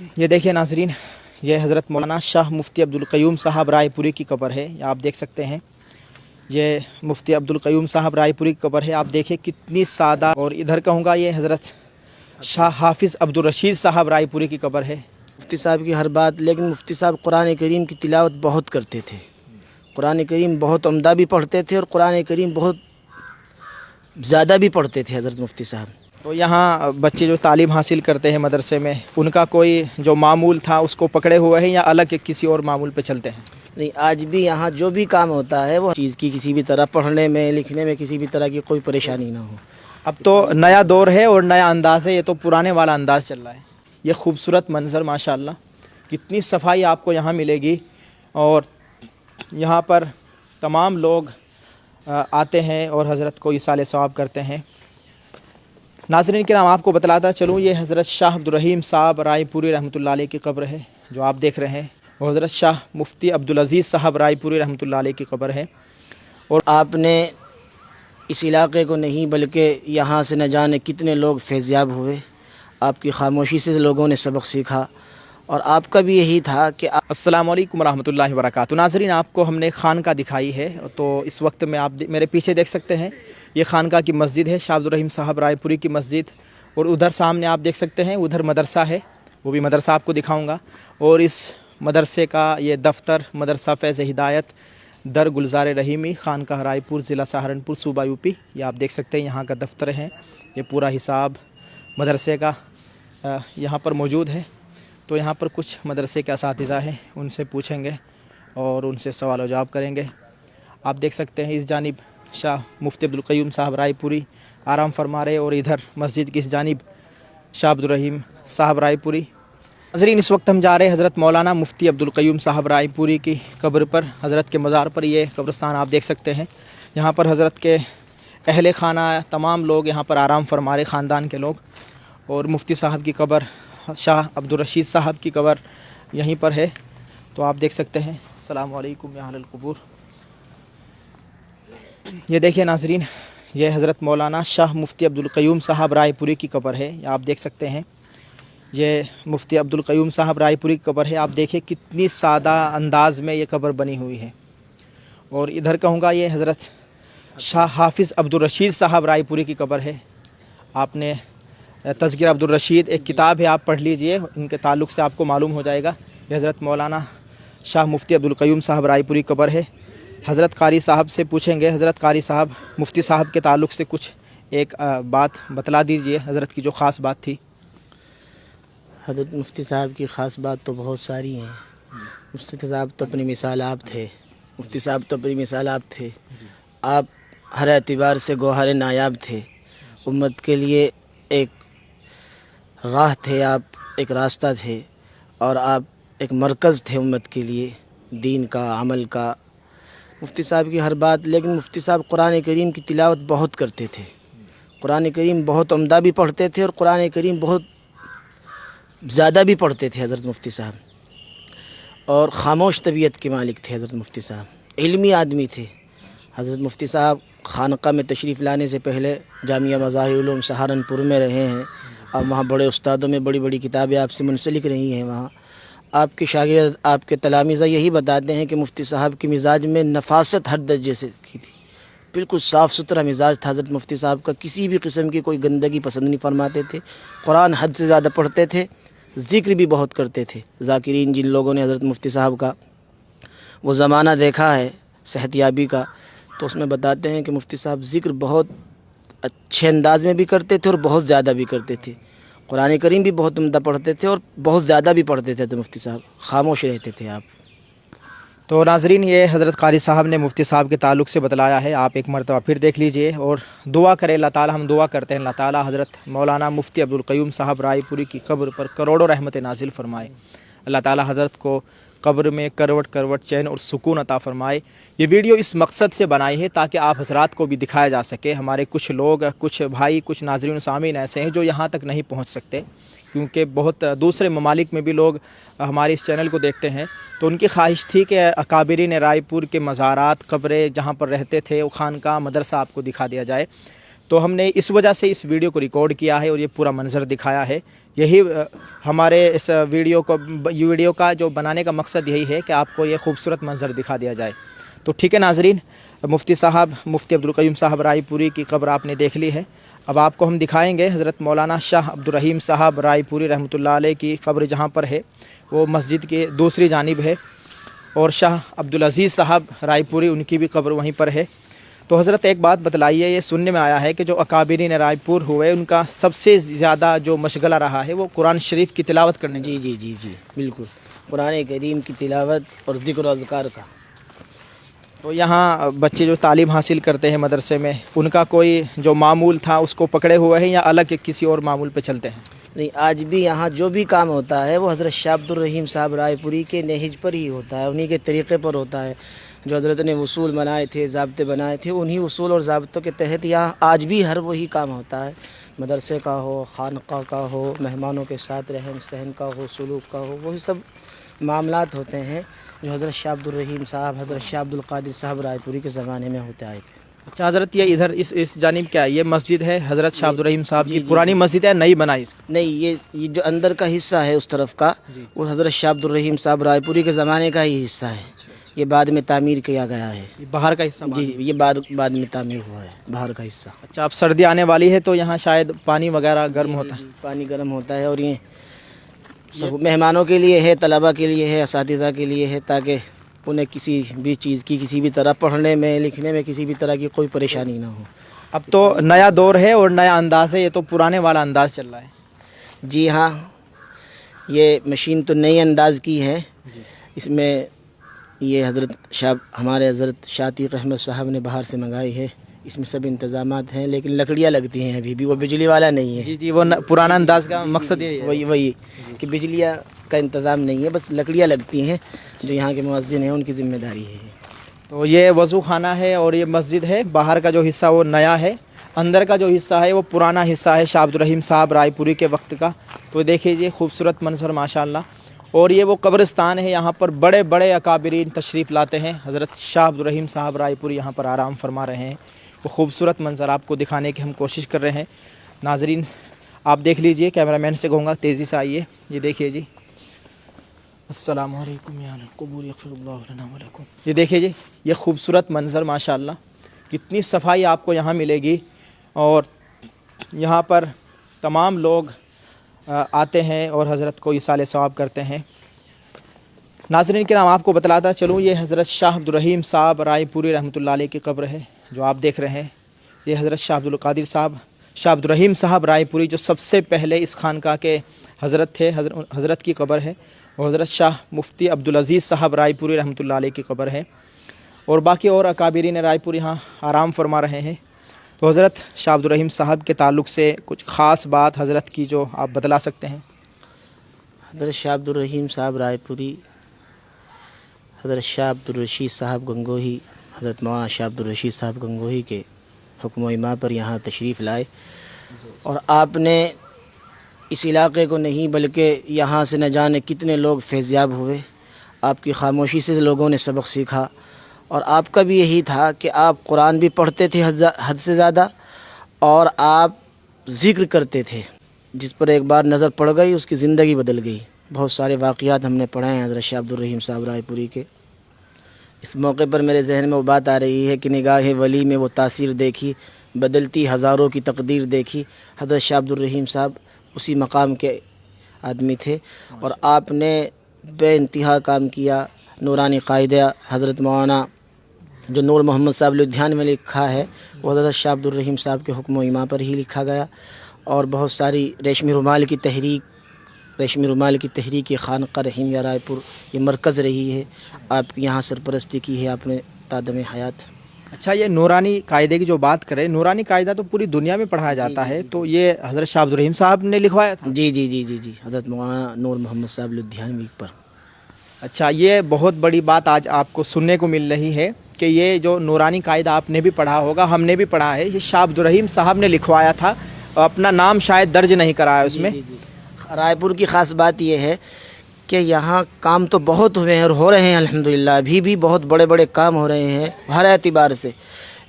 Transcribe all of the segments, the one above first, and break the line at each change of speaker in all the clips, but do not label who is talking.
ये देखिए नाजरीन, ये हज़रत मौलाना शाह मुफ्ती अब्दुल क़य्यूम साहब रायपुरी की कब्र है। ये आप देख सकते हैं, ये मुफ्ती अब्दुल क़य्यूम साहब रायपुरी की कब्र है। आप देखिए कितनी सादा। और इधर कहूँगा ये हज़रत शाह हाफिज़ अब्दुल रशीद साहब रायपुरी की कब्र है।
मुफ्ती साहब की हर बात, लेकिन मुफ्ती साहब कुरान करीम की तिलावत बहुत करते थे। कुरान करीम बहुत उम्दा भी पढ़ते थे और कुरान करीम बहुत ज़्यादा भी पढ़ते थे हज़रत मुफ्ती साहब।
तो यहाँ बच्चे जो तालीम हासिल करते हैं मदरसे में, उनका कोई जो मामूल था उसको पकड़े हुए हैं या अलग किसी और मामूल पे चलते हैं?
नहीं, आज भी यहाँ जो भी काम होता है वो चीज़ की किसी भी तरह पढ़ने में लिखने में किसी भी तरह की कोई परेशानी ना हो।
अब तो नया दौर है और नया अंदाज़ है, ये तो पुराने वाला अंदाज़ चल रहा है। ये खूबसूरत मंज़र माशाअल्लाह, कितनी सफाई आपको यहाँ मिलेगी। और यहाँ पर तमाम लोग आते हैं और हज़रत को इसाले सवाब करते हैं। नाज़रीन किराम, आपको बतलाता चलूँ, ये हज़रत शाह अब्दुल रहीम साहब रायपुरी रहमतुल्लाह अलैह की कब्र है जो आप देख रहे हैं। और हज़रत शाह मुफ्ती अब्दुल अज़ीज़ साहब रायपुरी रहमतुल्लाह अलैह की कब्र है।
और आपने इस इलाके को नहीं बल्कि यहाँ से न जाने कितने लोग फैज़याब हुए। आपकी खामोशी से लोगों ने सबक सीखा और आपका भी यही था कि
अस्सलामु अलैकुम वरहमतुल्लाहि वबरकातुहू। नाज़रीन, आपको हमने खानका दिखाई है, तो इस वक्त में आप मेरे पीछे देख सकते हैं, ये खानका की मस्जिद है, शाह अब्दुल रहीम साहब रायपुरी की मस्जिद। और उधर सामने आप देख सकते हैं, उधर मदरसा है, वो भी मदरसा आपको दिखाऊंगा। और इस मदरसे का ये दफ्तर मदरसा फैज़ हिदायत दर गुलजार रहीमी, खानका रायपुर, ज़िला सहारनपुर, सूबा यूपी। ये आप देख सकते हैं यहाँ का दफ्तर है। ये पूरा हिसाब मदरसे का यहाँ पर मौजूद है। तो यहाँ पर कुछ मदरसे के असातिज़ा हैं, उनसे पूछेंगे और उनसे सवाल जवाब करेंगे। आप देख सकते हैं इस जानिब शाह मुफ्ती अब्दुल क़य्यूम साहब रायपुरी आराम फरमा रहे और इधर मस्जिद की इस जानिब शाह अब्दुल रहीम साहब रायपुरी। नाज़रीन, इस वक्त हम जा रहे हैं हज़रत मौलाना मुफ्ती अब्दुल क़य्यूम साहब रायपुरी की कब्र पर, हज़रत के मज़ार पर। ये कब्रस्तान आप देख सकते हैं, यहाँ पर हज़रत के अहले खाना तमाम लोग यहाँ पर आराम फरमा रहे, ख़ानदान के लोग। और मुफ्ती साहब की कब्र, शाह अब्दुल रशीद साहब की कब्र यहीं पर है। तो आप देख सकते हैं। अस्सलामु अलैकुम या अहलल क़ुबूर। ये देखिए नाज़रीन, ये हज़रत मौलाना शाह मुफ्ती अब्दुल क़य्यूम साहब रायपुरी की कब्र है। ये आप देख सकते हैं, ये मुफ्ती अब्दुल क़य्यूम साहब रायपुरी की कब्र है। आप देखिए कितनी सादा अंदाज़ में ये कब्र बनी हुई है। और इधर कहूँगा ये हज़रत शाह हाफिज़ अब्दुल रशीद साहब रायपुरी की कब्र है। आपने तज़किरा अब्दुल रशीद एक किताब है, आप पढ़ लीजिए, उनके ताल्लुक़ से आपको मालूम हो जाएगा। ये हज़रत मौलाना शाह मुफ्ती अब्दुल क़य्यूम साहब रायपुरी कब्र है। हज़रत कारी साहब से पूछेंगे, हज़रत कारी साहब मुफ्ती साहब के ताल्लुक़ से कुछ एक बात बतला दीजिए, हज़रत की जो ख़ास बात थी।
हज़रत मुफ्ती साहब की ख़ास बात तो बहुत सारी हैं। मुफ्ती साहब तो अपनी मिसाल आप थे। मुफ्ती साहब तो अपनी मिसाल आप थे। आप हर एतबार से गौहर नायाब थे। उम्मत के लिए एक राह थे, आप एक रास्ता थे और आप एक मरकज़ थे उम्मत के लिए, दीन का, अमल का। मुफ्ती साहब की हर बात, लेकिन मुफ्ती साहब कुरान करीम की तिलावत बहुत करते थे। कुरान करीम बहुत उम्दा भी पढ़ते थे और कुरान करीम बहुत ज़्यादा भी पढ़ते थे हज़रत मुफ्ती साहब। और ख़ामोश तबीयत के मालिक थे हज़रत मुफ्ती साहब, इल्मी आदमी थे। हज़रत मुफ्ती साहब खानका में तशरीफ़ लाने से पहले जामिया मज़ाहिर उलूम सहारनपुर में रहे हैं और वहाँ बड़े उस्तादों में बड़ी बड़ी किताबें आपसे मुंसलिक रही हैं। वहाँ आपके शागिर्द, आपके तलामीज़ा यही बताते हैं कि मुफ्ती साहब की मिजाज में नफासत हर दर्जे से की थी। बिल्कुल साफ़ सुथरा मिजाज था हज़रत मुफ्ती साहब का, किसी भी किस्म की कोई गंदगी पसंद नहीं फरमाते थे। कुरान हद से ज़्यादा पढ़ते थे, ज़िक्र भी बहुत करते थे। ज़ाकिरीन जिन लोगों ने हज़रत मुफ्ती साहब का वो ज़माना देखा है सेहतियाबी का, तो उसमें बताते हैं कि मुफ्ती साहब ज़िक्र बहुत अच्छे अंदाज में भी करते थे और बहुत ज़्यादा भी करते थे। कुरान करीम भी बहुत उम्दा पढ़ते थे और बहुत ज़्यादा भी पढ़ते थे। तो मुफ्ती साहब खामोश रहते थे। आप
तो नाज़रीन, ये हज़रत कारी साहब ने मुफ्ती साहब के ताल्लुक़ से बतलाया है, आप एक मरतबा फिर देख लीजिए और दुआ करें अल्लाह ताला। हम दुआ करते हैं अल्लाह ताला हज़रत मौलाना मुफ्ती अब्दुल क़य्यूम साहब रायपुरी की कब्र पर करोड़ों रहमत नाजिल फ़रमाए। अल्लाह ताला हज़रत को कब्र में करवट करवट चैन और सुकून अता फ़रमाए। ये वीडियो इस मकसद से बनाई है ताकि आप हज़रात को भी दिखाया जा सके। हमारे कुछ लोग, कुछ भाई, कुछ नाज़रीन सामीन ऐसे हैं जो यहाँ तक नहीं पहुँच सकते, क्योंकि बहुत दूसरे ममालिक में भी लोग हमारे इस चैनल को देखते हैं। तो उनकी ख्वाहिश थी कि अकाबिरीन रायपुर के मज़ारात, कब्रें जहाँ पर रहते थे, वो खानका, मदरसा आपको दिखा दिया जाए। तो हमने इस वजह से इस वीडियो को रिकॉर्ड किया है और ये पूरा मंज़र दिखाया है। यही हमारे इस वीडियो का जो बनाने का मकसद यही है कि आपको ये खूबसूरत मंजर दिखा दिया जाए। तो ठीक है नाजरीन, मुफ्ती साहब मुफ्ती अब्दुल क़य्यूम साहब रायपुरी की कब्र आपने देख ली है। अब आपको हम दिखाएंगे हज़रत मौलाना शाह अब्दुल रहीम साहब रायपुरी रहमतुल्लाह अलैह की कब्र जहाँ पर है वो मस्जिद के दूसरी जानिब है, और शाह अब्दुल अज़ीज़ साहब रायपुरी उनकी भी कब्र वहीं पर है। तो हज़रत एक बात बतलाइए, ये सुनने में आया है कि जो अकाबिरीन रायपुर हुए उनका सबसे ज़्यादा जो मशगला रहा है वो कुरान शरीफ की तिलावत करने का।
जी जी जी जी बिल्कुल, कुरान करीम की तिलावत और ज़िक्र और अज़कार का।
तो यहाँ बच्चे जो तालीम हासिल करते हैं मदरसे में, उनका कोई जो मामूल था उसको पकड़े हुए हैं या अलग किसी और मामूल पे चलते हैं?
नहीं, आज भी यहाँ जो भी काम होता है वो हज़रत शाह अब्दुल रहीम साहब रायपुरी के नहज पर ही होता है, उन्हीं के तरीक़े पर होता है। जो हज़रत ने उसूल बनाए थे, ज़ाब्ते बनाए थे, उन्हीं उसूल और ज़ाब्तों के तहत यहाँ आज भी हर वही काम होता है। मदरसे का हो, खानक़ाह का हो, मेहमानों के साथ रहन सहन का हो, सलूक का हो, वही सब मामलात होते हैं जो हज़रत शाह अब्दुल रहीम साहब, हज़रत शाह अब्दुल क़ादिर साहब रायपुरी के ज़माने में होते आए थे।
अच्छा हज़रत, ये इधर इस जानिब क्या है? ये मस्जिद है हज़रत शाह अब्दुल रहीम साहब की पुरानी मस्जिद है, नई बनाई?
नहीं, ये जो अंदर का हिस्सा है उस तरफ का, वो हज़रत शाह अब्दुल रहीम साहब रायपुरी के ज़माने का ही हिस्सा है। ये बाद में तामीर किया गया है।
ये बाहर का हिस्सा?
जी, ये बाद में तामीर हुआ है, बाहर का हिस्सा।
अच्छा, अब सर्दी आने वाली है तो यहाँ शायद पानी वगैरह गर्म होता है?
पानी गर्म होता है, और ये मेहमानों के लिए है, तलबा के लिए है, असातिज़ा के लिए है, ताकि उन्हें किसी भी चीज़ की, किसी भी तरह पढ़ने में लिखने में किसी भी तरह की कोई परेशानी ना हो।
अब तो नया दौर है और नया अंदाज़ है, ये तो पुराने वाला अंदाज़ चल रहा है।
जी हाँ, ये मशीन तो नई अंदाज़ की है। इसमें ये हमारे हज़रत शाह अतीक़ अहमद साहब ने बाहर से मंगाई है। इसमें सब इंतज़ामात हैं, लेकिन लकड़ियाँ लगती हैं अभी भी, वो बिजली वाला नहीं है।
जी जी, वो पुराना अंदाज़ का मकसद यही है।
वही कि बिजलियाँ का इंतज़ाम नहीं है, बस लकड़ियाँ लगती हैं, जो यहाँ के मुअज़्ज़िन हैं उनकी ज़िम्मेदारी है।
तो ये वज़ू खाना है और ये मस्जिद है। बाहर का जो हिस्सा वो नया है, अंदर का जो हिस्सा है वो पुराना हिस्सा है शाह अब्दुल रहीम साहब रायपुरी के वक्त का। तो देखिए खूबसूरत मंजर माशाअल्लाह। और ये वो कब्रिस्तान है, यहाँ पर बड़े बड़े अकाबिरीन तशरीफ़ लाते हैं। हज़रत शाह अब्दुल रहीम साहब रायपुरी यहाँ पर आराम फरमा रहे हैं। वो खूबसूरत मंजर आपको दिखाने की हम कोशिश कर रहे हैं। नाजरीन आप देख लीजिए, कैमरामैन से कहूँगा तेज़ी से आइए। ये देखिए जी, अस्सलामु अलैकुम या क़बूल यग़फ़िरुल्लाहु लना व लकुम। ये देखिए जी, ये खूबसूरत मंजर माशाअल्लाह, कितनी सफाई आपको यहाँ मिलेगी। और यहाँ पर तमाम लोग आते हैं और हज़रत को इसाले सवाब करते हैं। नाज़रीन के नाम आपको बतलाता चलूँ, ये हज़रत शाह अब्दुल रहीम साहब रायपुरी रहमतुल्लाह अलैह की कब्र है जो आप देख रहे हैं। ये हज़रत शाह अब्दुल क़ादिर साहब, शाह अब्दुल रहीम साहब रायपुरी जो सबसे पहले इस खानका के हज़रत थे, हज़रत की कब्र है। और हज़रत शाह मुफ्ती अब्दुल अज़ीज़ साहब रायपुरी रहमतुल्लाह अलैह की कब्र है। और बाकी और अकाबिरीन रायपुर यहाँ आराम फरमा रहे हैं। तो हज़रत शाह अब्दुल रहीम साहब के ताल्लुक़ से कुछ ख़ास बात हज़रत की जो आप बतला सकते हैं?
हज़रत शाह अब्दुल रहीम साहब रायपुरी, हज़रत शाह अब्दुल रशीद साहब गंगोही, हज़रत मौलाना शाह अब्दुल रशीद साहब गंगोही के हुक्म इमा पर यहाँ तशरीफ़ लाए। और आपने इस इलाक़े को नहीं बल्कि यहाँ से न जाने कितने लोग फैज़याब हुए। आपकी ख़ामोशी से लोगों ने सबक सीखा। और आपका भी यही था कि आप कुरान भी पढ़ते थे हद से ज़्यादा, और आप ज़िक्र करते थे। जिस पर एक बार नज़र पड़ गई उसकी ज़िंदगी बदल गई। बहुत सारे वाक़यात हमने पढ़े हैं हज़रत शाह अब्दुल रहीम साहब रायपुरी के। इस मौके पर मेरे जहन में वो बात आ रही है कि निगाह वली में वो तासीर देखी, बदलती हज़ारों की तकदीर देखी। हज़रत शाह अब्दुल रहीम साहब उसी मकाम के आदमी थे, और आपने बेइंतहा काम किया। नूरानी क़ायदा हज़रत मौलाना जो नूर मोहम्मद साहब लुधियान में लिखा है, वो हज़रत शाह अब्दुल रहीम साहब के हुक्म इमा पर ही लिखा गया। और बहुत सारी रेशमी रुमाल की तहरीक खानक़ा रहीमिया रायपुर ये मरकज़ रही है। आपकी यहाँ सरपरस्ती की है आपने तादम हयात।
अच्छा, ये नूरानी कायदे की जो बात करें, नूरानी कायदा तो पूरी दुनिया में पढ़ाया जाता है, तो ये हज़रत शाह अब्दुल रहीम साहब ने लिखवाया था?
जी जी जी जी जी, हज़रत मौलाना नूर मोहम्मद साहब लुधियानवी पर।
अच्छा, ये बहुत बड़ी बात आज आपको सुनने को मिल रही है कि ये जो नूरानी कायदा आपने भी पढ़ा होगा, हमने भी पढ़ा है, ये शाह अब्दुल रहीम साहब ने लिखवाया था। अपना नाम शायद दर्ज नहीं कराया उसमें।
रायपुर की ख़ास बात यह है कि यहाँ काम तो बहुत हुए हैं और हो रहे हैं अल्हम्दुलिल्लाह, अभी भी बहुत बड़े बड़े काम हो रहे हैं हर एतबार से।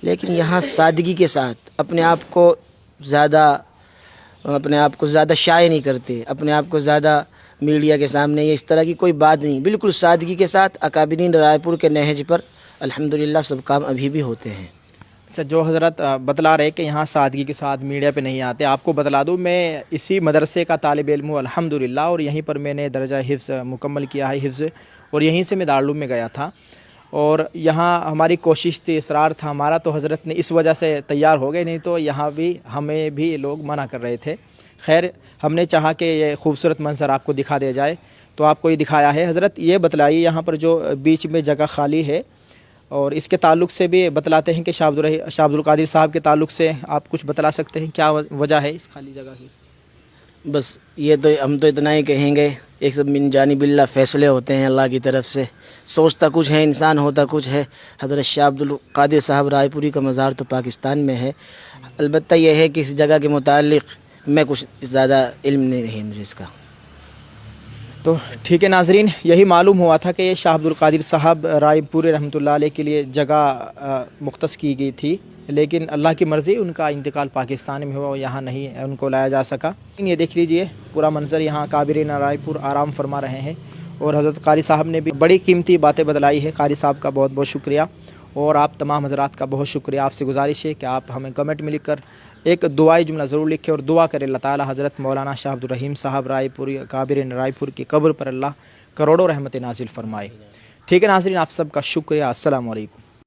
लेकिन यहाँ सादगी के साथ अपने आप को ज़्यादा اپنے آپ کو زیادہ شائع نہیں کرتے، اپنے آپ کو زیادہ میڈیا کے سامنے یا اس طرح کی کوئی بات نہیں، بالکل سادگی کے ساتھ اکابرین رائے پور کے نہج پر الحمدللہ سب کام ابھی بھی ہوتے ہیں۔
اچھا، جو حضرت بتلا رہے کہ یہاں سادگی کے ساتھ میڈیا پہ نہیں آتے، آپ کو بتلا دوں میں اسی مدرسے کا طالب علم ہوں الحمدللہ، اور یہیں پر میں نے درجہ حفظ مکمل کیا ہے حفظ، اور یہیں سے میں دارالعلوم میں گیا تھا، اور یہاں ہماری کوشش تھی، اصرار تھا ہمارا، تو حضرت نے اس وجہ سے تیار ہو گئے، نہیں تو یہاں بھی ہمیں بھی لوگ منع کر رہے تھے۔ خیر، ہم نے چاہا کہ یہ خوبصورت منظر آپ کو دکھا دیا جائے، تو آپ کو یہ دکھایا ہے۔ حضرت یہ بتلائیے، یہاں پر جو بیچ میں جگہ خالی ہے، اور اس کے تعلق سے بھی بتلاتے ہیں کہ شاہ عبد القادر صاحب کے تعلق سے آپ کچھ بتلا سکتے ہیں، کیا وجہ ہے اس خالی جگہ کی؟
بس یہ تو ہم تو اتنا ہی کہیں گے، ایک سب من جانب اللہ فیصلے ہوتے ہیں اللہ کی طرف سے، سوچتا کچھ ہے انسان، ہوتا کچھ ہے۔ حضرت شاہ عبد القادر صاحب رائے پوری کا مزار تو پاکستان میں ہے، البتہ یہ ہے کہ اس جگہ کے متعلق میں کچھ زیادہ علم نہیں ہے مجھے اس کا۔
تو ٹھیک ہے ناظرین، یہی معلوم ہوا تھا کہ یہ شاہ عبد القادر صاحب رائے پوری رحمۃ اللہ علیہ کے لیے جگہ مختص کی گئی تھی، لیکن اللہ کی مرضی ان کا انتقال پاکستان میں ہوا اور یہاں نہیں ان کو لایا جا سکا۔ یہ دیکھ لیجئے پورا منظر، یہاں اکابرین رائے پور آرام فرما رہے ہیں، اور حضرت قاری صاحب نے بھی بڑی قیمتی باتیں بتلائی ہے۔ قاری صاحب کا بہت بہت شکریہ، اور آپ تمام حضرات کا بہت شکریہ۔ آپ سے گزارش ہے کہ آپ ہمیں کمنٹ میں لکھ کر ایک دعائی جملہ ضرور لکھیں، اور دعا کرے اللہ تعالی حضرت مولانا شاہ عبد الرحیم صاحب رائے پوری اکابرین رائے پور کی قبر پر اللہ کروڑوں رحمت نازل فرمائے۔ ٹھیک ہے ناظرین، آپ سب کا شکریہ، السلام علیکم۔